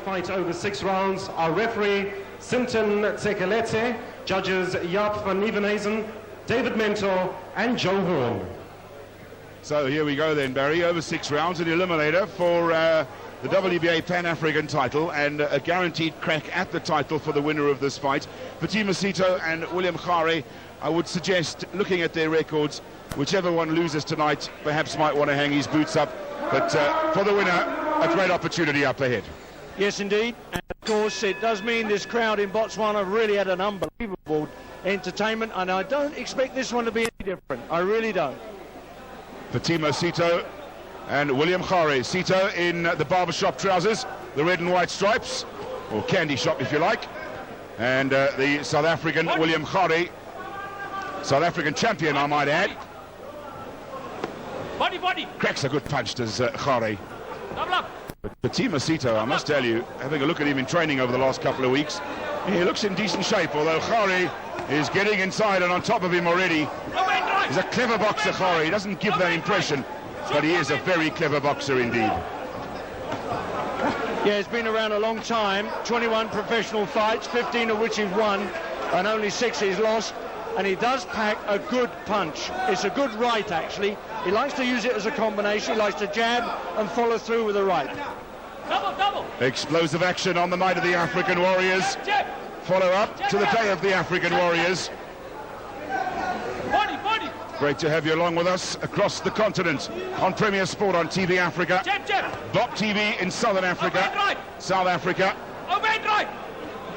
fight over 6 rounds. Our referee, Sinton Tsekelete, judges Jaap van Nieuwenhuizen, David Mentor and Joe Horn. So here we go then, Barry, over 6 rounds, an eliminator for the WBA Pan-African title and a guaranteed crack at the title for the winner of this fight. Patoma Cito and William Khare, I would suggest, looking at their records, whichever one loses tonight perhaps might want to hang his boots up, but for the winner, a great opportunity up ahead. Yes, indeed, and of course it does mean this crowd in Botswana really had an unbelievable entertainment, and I don't expect this one to be any different. I really don't. Patoma Cito and William Khare. Cito in the barbershop trousers, the red and white stripes, or candy shop if you like, and the South African William Khare, South African champion I might add. Body. Cracks a good punch, does Khare. But Patoma Cito, I must tell you, having a look at him in training over the last couple of weeks, he looks in decent shape, although Khare is getting inside and on top of him already. He's a clever boxer, Khare. He doesn't give that impression, but he is a very clever boxer indeed. Yeah, he's been around a long time, 21 professional fights, 15 of which he's won, and only 6 he's lost, and he does pack a good punch. It's a good right, actually. He likes to use it as a combination. He likes to jab and follow through with the right. Double. Explosive action on the night of the African Warriors. Follow up to the day of the African Warriors. Body. Great to have you along with us across the continent on Premier Sport on TV Africa. BOXE TV in Southern Africa, South Africa.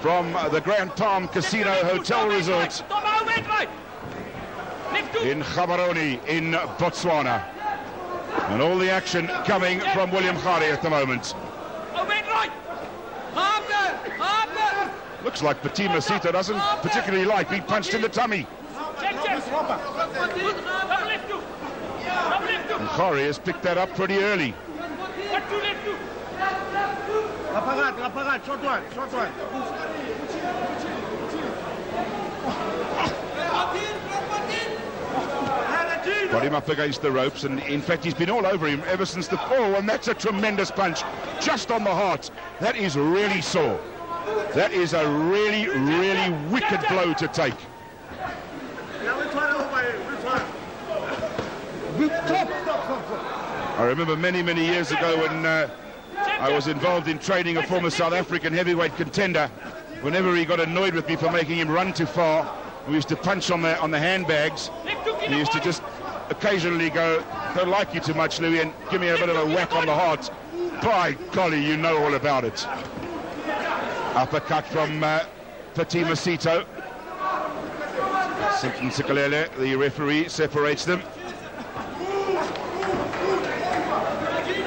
From the Grand Palm Casino Hotel Resort in Gaborone in Botswana. And all the action coming from William Khare at the moment. Looks like Patoma Cito doesn't particularly like being punched in the tummy. And Khare has picked that up pretty early. Got him up against the ropes, and in fact he's been all over him ever since the fall, and that's a tremendous punch just on the heart. That is really sore. That is a really, really wicked blow to take. I remember many years ago when I was involved in training a former South African heavyweight contender. Whenever he got annoyed with me for making him run too far, we used to punch on the handbags. He used to just occasionally go, "Don't like you too much, Louis," and give me a bit of a whack on the heart. By golly, you know all about it. Uppercut from Patoma Cito. Sinton Tsekelete, the referee, separates them.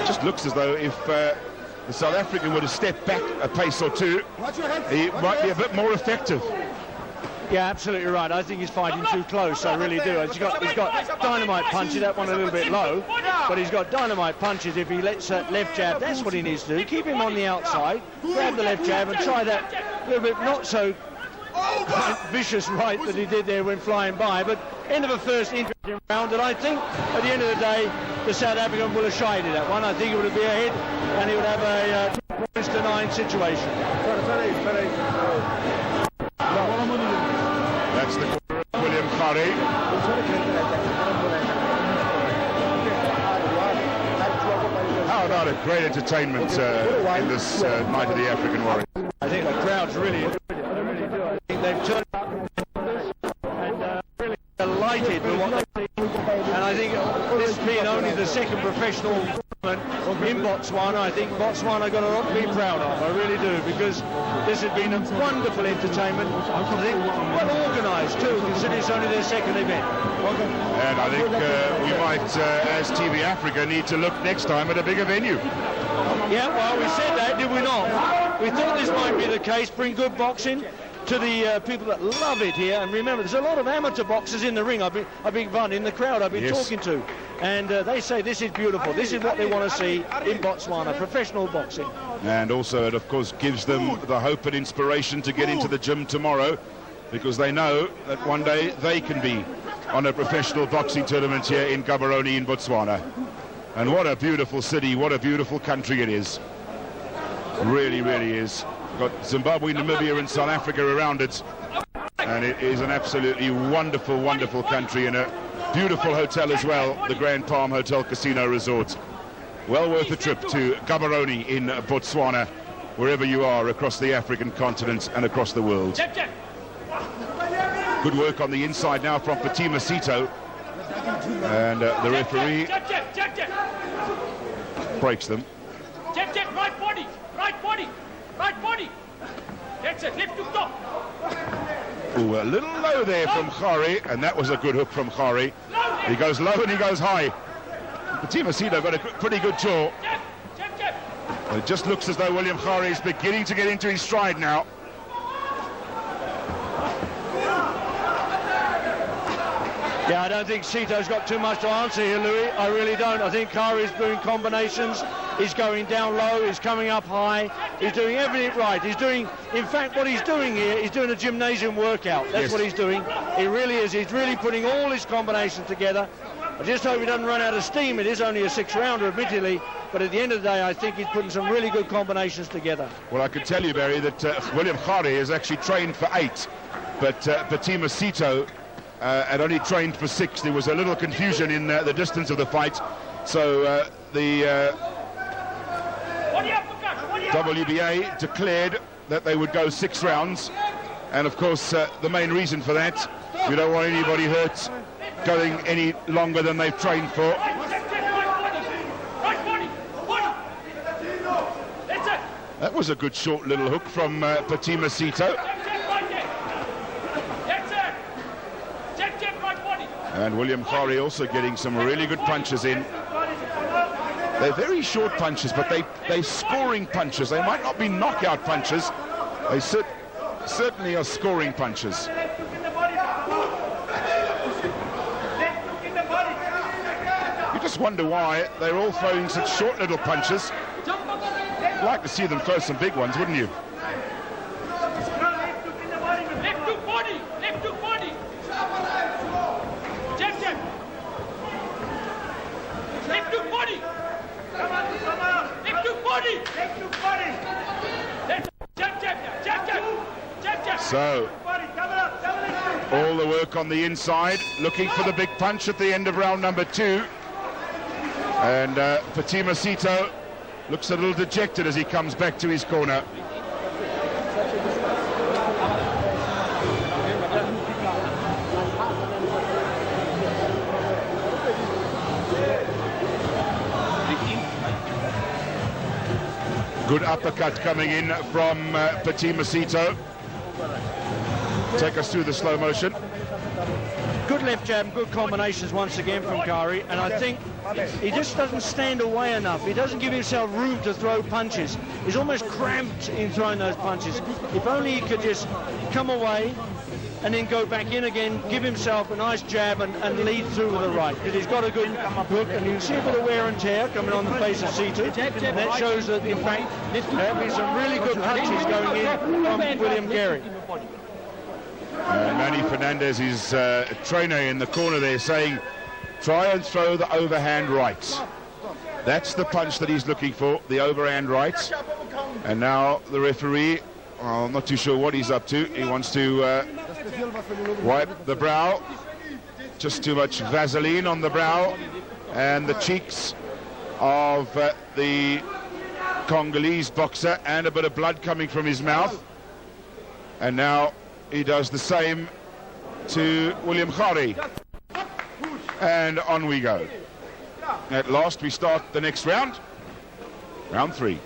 Just looks as though if the South African were to step back a pace or two, he might be a bit more effective. Yeah, absolutely right. I think he's fighting too close. I really do. He's got dynamite punches. That one a little bit low, but he's got dynamite punches. If he lets left jab, that's what he needs to do. Keep him on the outside, grab the left jab, and try that little bit not so vicious right that he did there when flying by. But end of a first interesting round, and I think at the end of the day, the South African will have shied at that one. I think it would be ahead, and he would have a 2-9 situation. That's the corner of William Khare. How about a great entertainment in this night of the African Warriors? I think the crowd's really enjoyed it. I really do. I think they've turned up and really delighted with what they've seen. And I think this being only the second professional tournament in Botswana, I think Botswana got a lot to be proud of. I really do, because this has been a wonderful entertainment. I think well organised too, considering it's only their second event. And I think we might, as TV Africa, need to look next time at a bigger venue. Yeah, well, we said that, did we not? We thought this might be the case, bring good boxing to the people that love it here. And remember, there's a lot of amateur boxers in the ring. I've been fun in the crowd I've been talking to. And they say this is beautiful. This is what they want to see in Botswana, professional boxing. And also it, of course, gives them the hope and inspiration to get into the gym tomorrow, because they know that one day they can be on a professional boxing tournament here in Gaborone in Botswana. And what a beautiful city, what a beautiful country it is. Really, really is. Got Zimbabwe, Namibia and South Africa around it. And it is an absolutely wonderful, wonderful country, and a beautiful hotel as well, the Grand Palm Hotel Casino Resort. Well worth a trip to Gaborone in Botswana, wherever you are across the African continent and across the world. Good work on the inside now from Patoma Cito. And the referee breaks them. Right body, right body, right body. That's it, lift to top. Ooh, a little low there from Khari, and that was a good hook from Khari. He goes low and he goes high. Patoma Cito got a pretty good jaw. It just looks as though William Khari is beginning to get into his stride now. Yeah, I don't think Cito's got too much to answer here, Louis. I really don't. I think Khari's doing combinations. He's going down low, he's coming up high. He's doing everything right. He's doing, in fact, what he's doing here, he's doing a gymnasium workout. That's what he's doing. He really is. He's really putting all his combinations together. I just hope he doesn't run out of steam. It is only a 6-rounder, admittedly, but at the end of the day, I think he's putting some really good combinations together. Well, I can tell you, Barry, that William Khari has actually trained for 8, but Patoma Cito had only trained for 6. There was a little confusion in the distance of the fight, so the WBA declared that they would go 6 rounds, and of course the main reason for that, we don't want anybody hurt going any longer than they've trained for. That was a good short little hook from Patoma Cito. And William Khari also getting some really good punches in. They're very short punches, but they're scoring punches. They might not be knockout punches. They certainly are scoring punches. You just wonder why they're all throwing such short little punches. You'd like to see them throw some big ones, wouldn't you? So, all the work on the inside, looking for the big punch at the end of round number 2. And Patoma Cito looks a little dejected as he comes back to his corner. Good uppercut coming in from Patoma Cito. Take us through the slow motion. Good left jab, good combinations once again from Khari, and I think he just doesn't stand away enough. He doesn't give himself room to throw punches. He's almost cramped in throwing those punches. If only he could just come away and then go back in again, give himself a nice jab and lead through with the right, because he's got a good hook, and you can see a bit of wear and tear coming on the face of Cito, and that shows that, in fact, there have been some really good punches going in from William Khari. Manny Fernandez is a trainer in the corner there saying, try and throw the overhand right. That's the punch that he's looking for, the overhand right. And now the referee, well, I'm not too sure what he's up to. He wants to wipe the brow. Just too much Vaseline on the brow and the cheeks of the Congolese boxer, and a bit of blood coming from his mouth. And now he does the same to William Khari. And on we go. At last we start the next round. Round 3.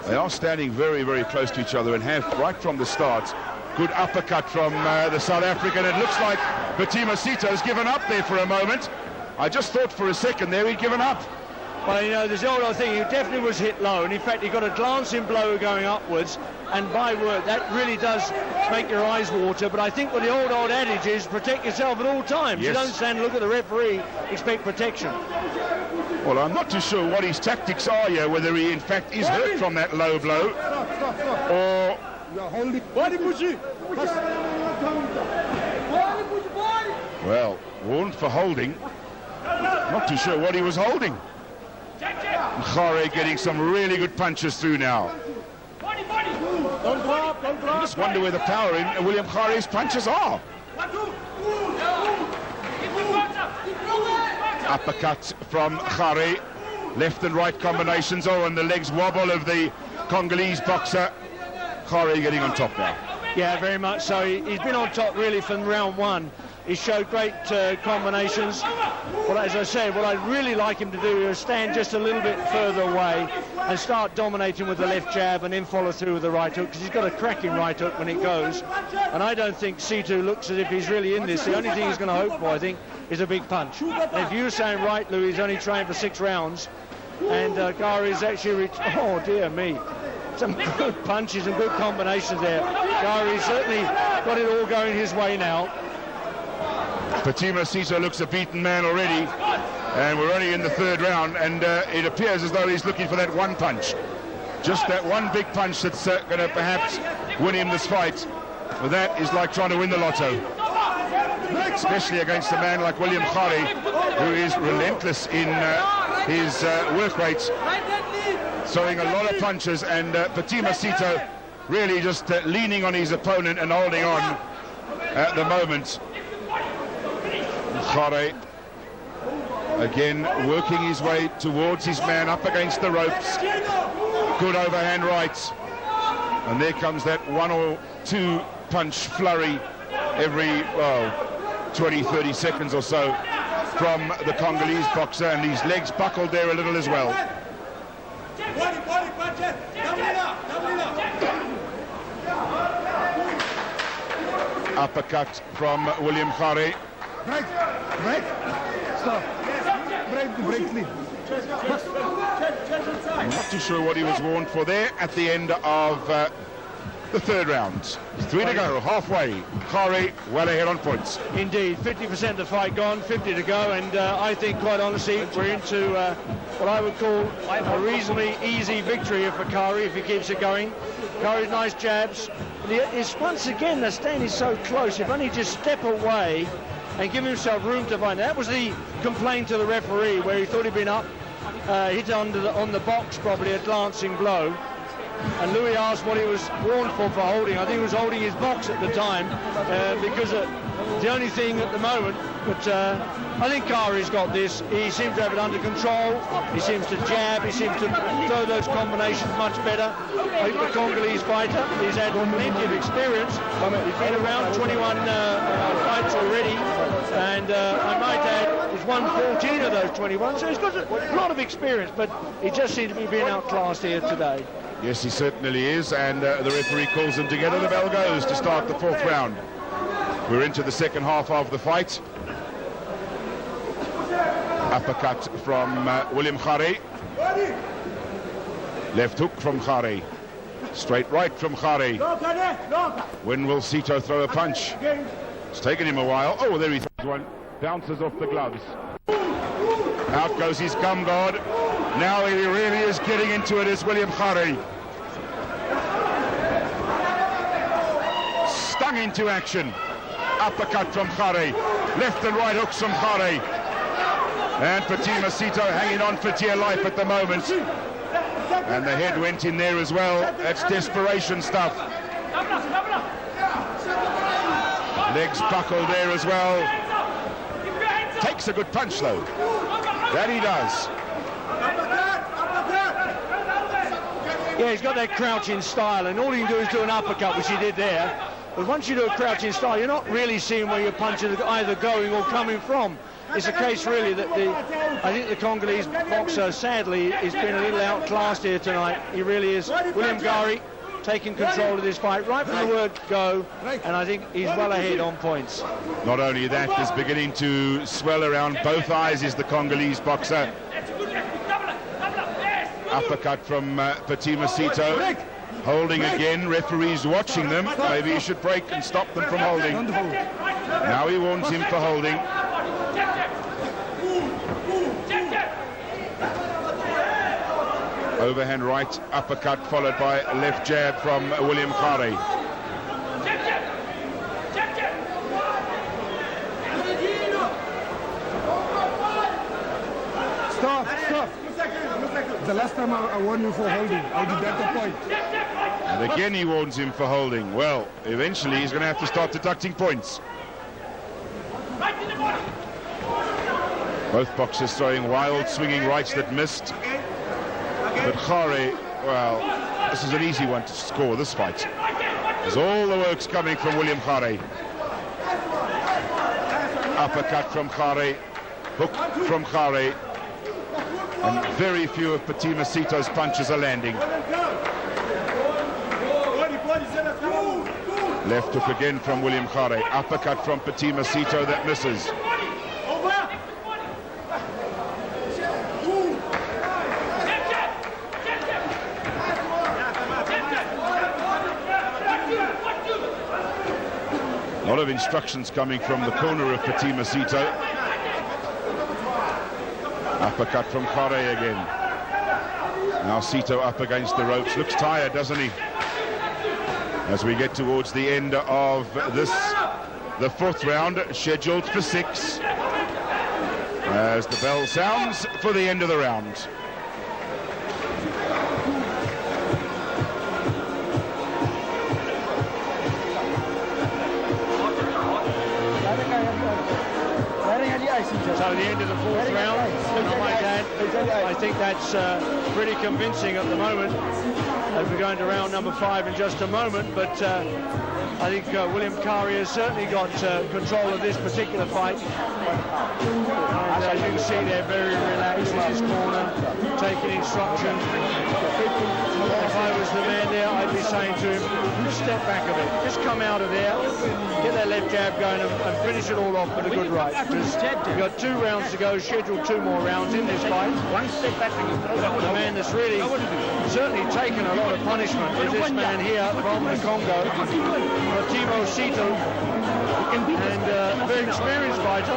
They are standing very, very close to each other and have right from the start. Good uppercut from the South African. It looks like Patoma Cito's given up there for a moment. I just thought for a second there he'd given up. Well, you know, there's the old thing, he definitely was hit low, and in fact he got a glancing blow going upwards, and by word, that really does make your eyes water. But I think what the old adage is, protect yourself at all times. Yes. You don't stand and look at the referee, expect protection. Well, I'm not too sure what his tactics are here, whether he in fact is hurt from that low blow, or... Body push. Well, warned for holding. Not too sure what he was holding. Khare getting some really good punches through now. I just wonder where the power in William Khare's punches are. Uppercut from Khare. Left and right combinations. Oh, and the legs wobble of the Congolese boxer. Khare getting on top now. Yeah, very much so. He's been on top really from round one. He showed great combinations. But as I said, what I'd really like him to do is stand just a little bit further away and start dominating with the left jab and then follow through with the right hook, because he's got a cracking right hook when it goes. And I don't think Cito looks as if he's really in this. The only thing he's going to hope for, I think, is a big punch. And if you were saying right, Louis, he's only trained for 6 rounds, and Khare actually oh dear me, some good punches and good combinations there. Khare certainly got it all going his way now. Patoma Cito looks a beaten man already, and we're only in the 3rd round, and it appears as though he's looking for that one punch, just that one big punch that's going to perhaps win him this fight. But that is like trying to win the lotto, especially against a man like William Khare, who is relentless in his work rates, throwing a lot of punches, and Patoma Cito really just leaning on his opponent and holding on at the moment. Khare again working his way towards his man up against the ropes. Good overhand right, and there comes that 1 or 2 punch flurry every 20-30 seconds or so from the Congolese boxer, and his legs buckled there a little as well. Uppercut from William Khare. Break, stop, break, sleep. I'm not too sure what he was warned for there at the end of the 3rd round. 3 to go, halfway. Khare well ahead on points. Indeed, 50% of the fight gone, 50 to go, and I think, quite honestly, we're into what I would call a reasonably easy victory for Khare if he keeps it going. Khare's nice jabs. It's, once again, the stand is so close. If only just step away and give himself room to find. That was the complaint to the referee, where he thought he'd been up, hit on the box, probably a glancing blow. And Louis asked what he was warned for holding. I think he was holding his box at the time, because the only thing at the moment, but I think Khare's got this. He seems to have it under control. He seems to jab. He seems to throw those combinations much better. I think the Congolese fighter, he's had plenty of experience. He's been around 21 fights already, and I might add, he's won 14 of those 21, so he's got a lot of experience, but he just seems to be being outclassed here today. Yes, he certainly is, and the referee calls them together. The bell goes to start the 4th round. We're into the 2nd half of the fight. Uppercut from William Khare. Left hook from Khare. Straight right from Khare. When will Cito throw a punch? It's taken him a while. Oh, there he throws one. Bounces off the gloves. Out goes his gum guard. Now he really is getting into it, is William Khare. Stung into action. Uppercut from Khare. Left and right hooks from Khare. And Patoma Cito hanging on for dear life at the moment. And the head went in there as well. That's desperation stuff. Legs buckled there as well. Takes a good punch though. That he does. Yeah, he's got that crouching style, and all he can do is do an uppercut, which he did there. But once you do a crouching style, you're not really seeing where your punches are either going or coming from. It's a case really that I think the Congolese boxer, sadly, has been a little outclassed here tonight. He really is. William Khare taking control of this fight right from the word go, and I think he's well ahead on points. Not only that, is beginning to swell around both eyes is the Congolese boxer. Uppercut from Patoma Cito. Holding again, referees watching them. Maybe he should break and stop them from holding. Now he warns him for holding. Overhand right, uppercut followed by a left jab from William Khare. Stop. The last time I warned you for holding. I did that a point. And again he warns him for holding. Well, eventually he's going to have to start deducting points. Both boxers throwing wild, swinging rights that missed. But Khare, well, this is an easy one to score, this fight. There's all the works coming from William Khare. Uppercut from Khare, hook from Khare, and very few of Patoma Cito's punches are landing. Left hook again from William Khare, uppercut from Patoma Cito that misses. A lot of instructions coming from the corner of Patoma Cito. Uppercut from Khare again. Now Cito up against the ropes. Looks tired, doesn't he? As we get towards the end of this, the fourth round, scheduled for 6. As the bell sounds for the end of the round. So the end of the fourth round, I think that's pretty convincing at the moment. As we're going to round number 5 in just a moment, but I think William Khare has certainly got control of this particular fight. And as you can see, they're very relaxed in his corner, taking instruction. If I was the man there, I'd be saying to him, step back a bit, just come out of there, get that left jab going and finish it all off with a good right. Because we've got 2 rounds to go, scheduled 2 more rounds in this fight. The man that's really certainly taken a lot of punishment is this man here from the Congo, Patoma Cito, and a very experienced fighter.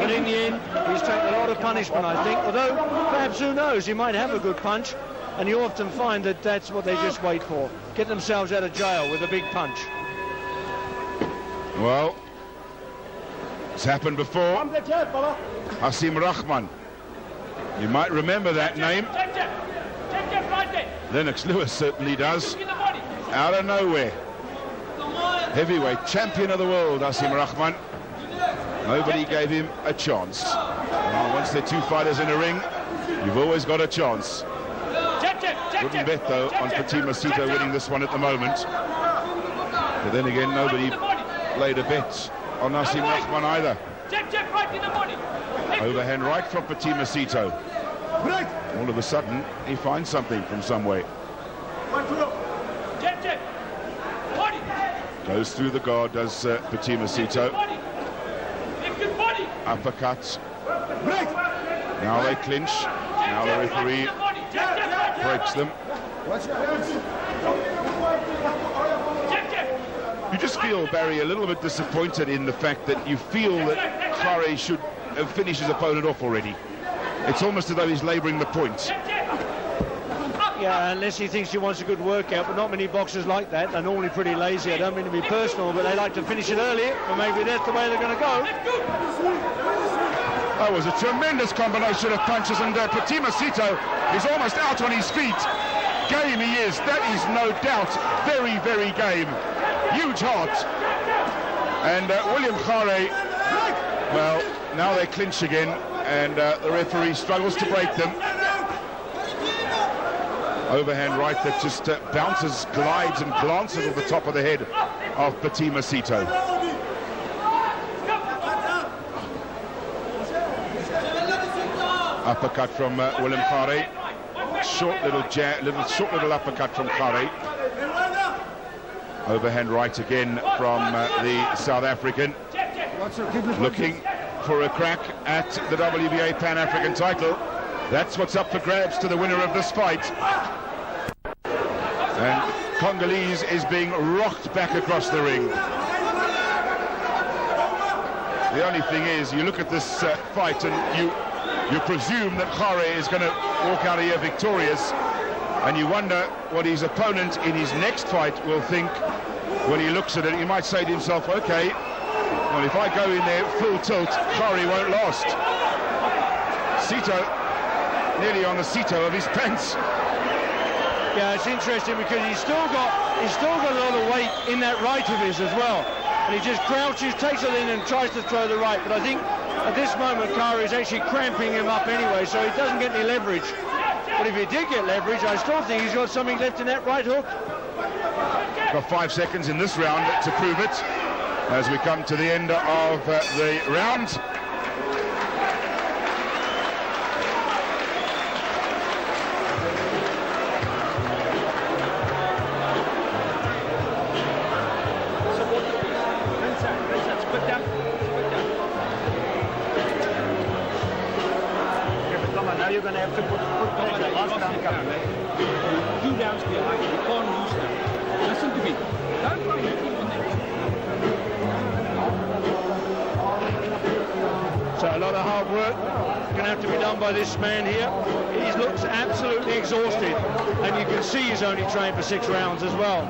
But in the end, he's taken a lot of punishment, I think. Although, perhaps, who knows, he might have a good punch. And you often find that that's what they just wait for. Get themselves out of jail with a big punch. Well, it's happened before. Hasim Rahman. You might remember that name. Lennox Lewis certainly does. Out of nowhere. Heavyweight champion of the world, Hasim Rahman. Nobody gave him a chance. Well, once there are 2 fighters in a ring, you've always got a chance. Wouldn't bet, though, on Patoma Cito winning this one at the moment. But then again, nobody laid a bet on Hasim Rahman either. Overhand right from Patoma Cito. All of a sudden, he finds something from somewhere. Goes through the guard, does Patoma Cito. Uppercut. Now they clinch. Now the referee breaks them. You just feel, Barry, a little bit disappointed in the fact that you feel that Khare should have finished his opponent off already. It's almost as though he's labouring the point. Yeah, unless he thinks he wants a good workout, but not many boxers like that. They're normally pretty lazy. I don't mean to be personal, but they like to finish it early, and maybe that's the way they're going to go. That was a tremendous combination of punches, and Patoma Cito is almost out on his feet. Game he is, that is no doubt. Very, very game. Huge heart. And William Khare, well, now they clinch again, and the referee struggles to break them. Overhand right that just bounces, glides and glances at the top of the head of Patoma Cito. Uppercut from William Khare. Short little uppercut from Khare. Overhand right again from the South African. Looking for a crack at the WBA Pan-African title. That's what's up for grabs to the winner of this fight. And Congolese is being rocked back across the ring. The only thing is, you look at this fight and you presume that Khare is going to walk out of here victorious, and you wonder what his opponent in his next fight will think when he looks at it. He might say to himself, okay, well, if I go in there full tilt, Khare won't last. Cito nearly on the Cito of his pants. Yeah, it's interesting because he's still got a lot of weight in that right of his as well, and he just crouches, takes it in, and tries to throw the right. But I think at this moment Kari is actually cramping him up anyway, so he doesn't get any leverage. But if he did get leverage, I still think he's got something left in that right hook. Got 5 seconds in this round to prove it as we come to the end of the round. You're going to have to put pressure. Last round coming. 2 rounds behind. You can't lose now. Listen to me. Don't try hitting on that. So a lot of hard work going to have to be done by this man here. He looks absolutely exhausted, and you can see he's only trained for 6 rounds as well.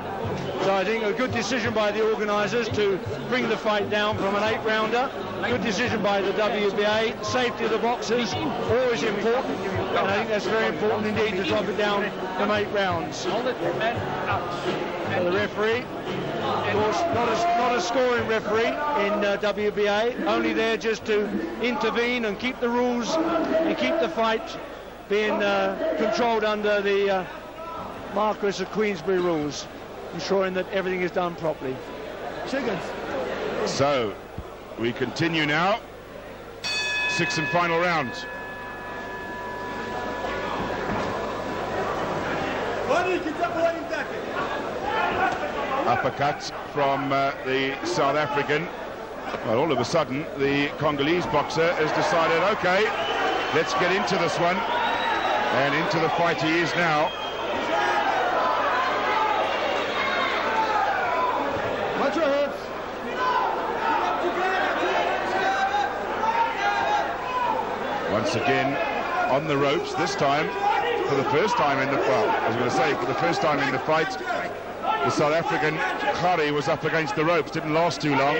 So I think a good decision by the organisers to bring the fight down from an 8-rounder. Good decision by the WBA. Safety of the boxers, always important, and I think that's very important indeed to drop it down from 8 rounds. Hold it, man, out. And the referee, of course, not a scoring referee in WBA, only there just to intervene and keep the rules and keep the fight being controlled under the Marquis of Queensberry rules, ensuring that everything is done properly. So we continue now. 6th and final round. Uppercut from the South African. Well, all of a sudden, the Congolese boxer has decided, okay, let's get into this one. And into the fight he is now. Watch your heads. Once again on the ropes, this time for the first time in the fight. I was going to say, for the first time in the fight, the South African Kari was up against the ropes. Didn't last too long.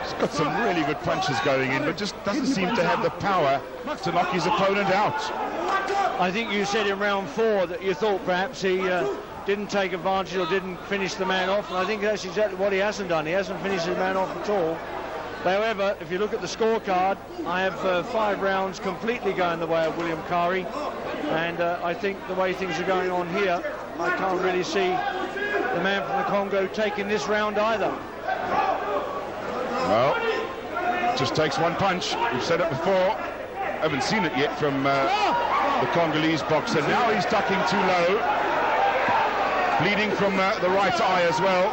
He's got some really good punches going in, but just doesn't seem to have the power to knock his opponent out. I think you said in round 4 that you thought perhaps he didn't take advantage or didn't finish the man off, and I think that's exactly what he hasn't done. He hasn't finished the man off at all. However, if you look at the scorecard, I have 5 rounds completely going the way of William Kari, and I think the way things are going on here, I can't really see the man from the Congo taking this round either. Well, just takes one punch. We've said it before. Haven't seen it yet from the Congolese boxer. Now he's ducking too low. Bleeding from the right eye as well.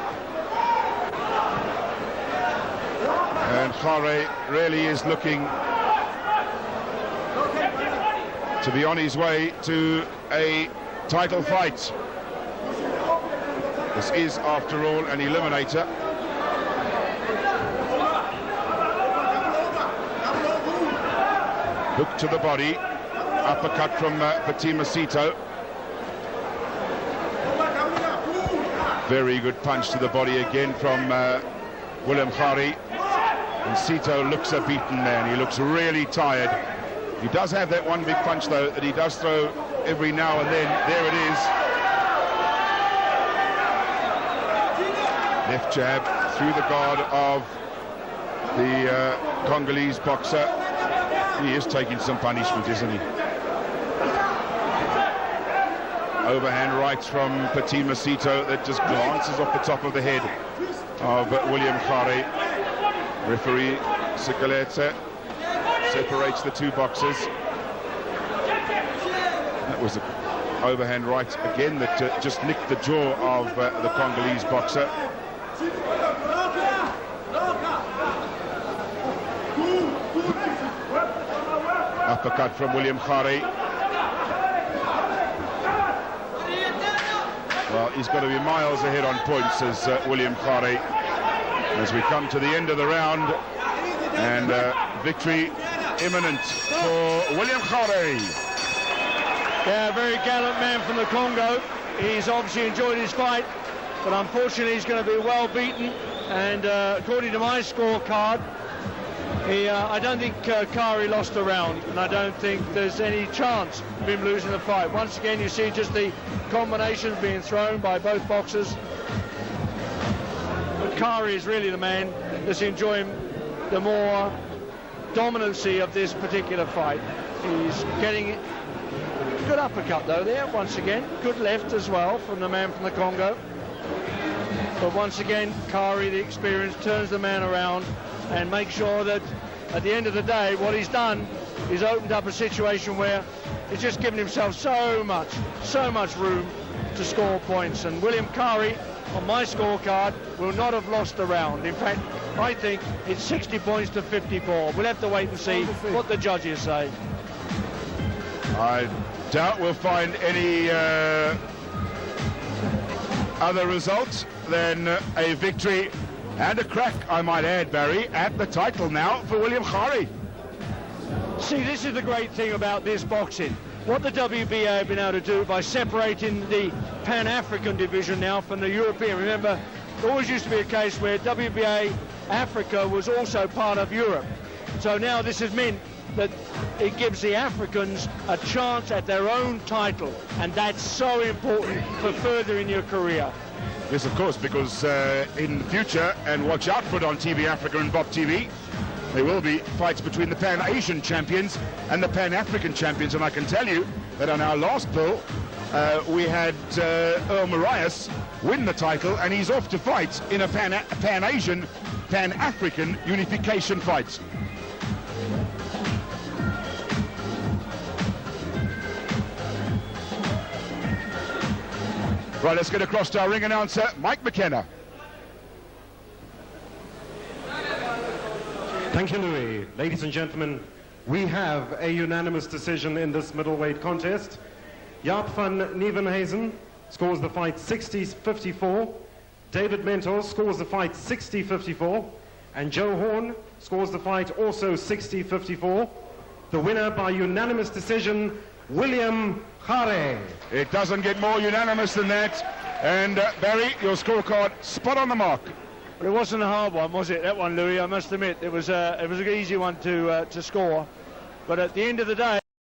And Kare really is looking to be on his way to a title fight. This is, after all, an eliminator. Hook to the body. Uppercut from Fatima Cito. Very good punch to the body again from William Kari. And Cito looks a beaten man. He looks really tired. He does have that one big punch, though, that he does throw every now and then. There it is. Left jab through the guard of the Congolese boxer. He is taking some punishment, isn't he? Overhand rights from Fatima Cito that just glances off the top of the head of William Kari. Referee Sikalete separates the two boxers. That was an overhand right again that just nicked the jaw of the Congolese boxer. Uppercut from William Kari. Well, he's got to be miles ahead on points, says William Kari, as we come to the end of the round, and victory imminent for William Kari. Yeah, a very gallant man from the Congo. He's obviously enjoyed his fight, but unfortunately he's going to be well beaten, and according to my scorecard, I don't think Kari lost a round, and I don't think there's any chance of him losing the fight. Once again, you see just the combinations being thrown by both boxers. But Kari is really the man that's enjoying the more dominancy of this particular fight. He's getting good uppercut though there, once again. Good left as well from the man from the Congo. But once again, Kari, the experience, turns the man around and makes sure that at the end of the day, what he's done is opened up a situation where he's just given himself so much room to score points. And William Kari, on my scorecard, will not have lost a round. In fact, I think it's 60 points to 54. We'll have to wait and see what the judges say. I doubt we'll find any other results than a victory and a crack, I might add, Barry, at the title now for William Kari. See, this is the great thing about this boxing. What the WBA have been able to do by separating the Pan-African division now from the European. Remember, it always used to be a case where WBA Africa was also part of Europe. So now this has meant that it gives the Africans a chance at their own title, and that's so important for furthering your career. Yes, of course, because in the future, and watch out for it on TV Africa and Bob TV, there will be fights between the Pan-Asian champions and the Pan-African champions. And I can tell you that on our last poll, we had Earl Marias win the title, and he's off to fight in a Pan-Asian, Pan-African unification fight. Right, let's get across to our ring announcer, Mike McKenna. Thank you, Louis. Ladies and gentlemen, we have a unanimous decision in this middleweight contest. Jaap van Nieuwenhuizen scores the fight 60-54. David Mentor scores the fight 60-54. And Joe Horn scores the fight also 60-54. The winner by unanimous decision, William Kari. It doesn't get more unanimous than that. And Barry, your scorecard spot on the mark. But it wasn't a hard one, was it? That one, Louis, I must admit. It was an easy one to score. But at the end of the day,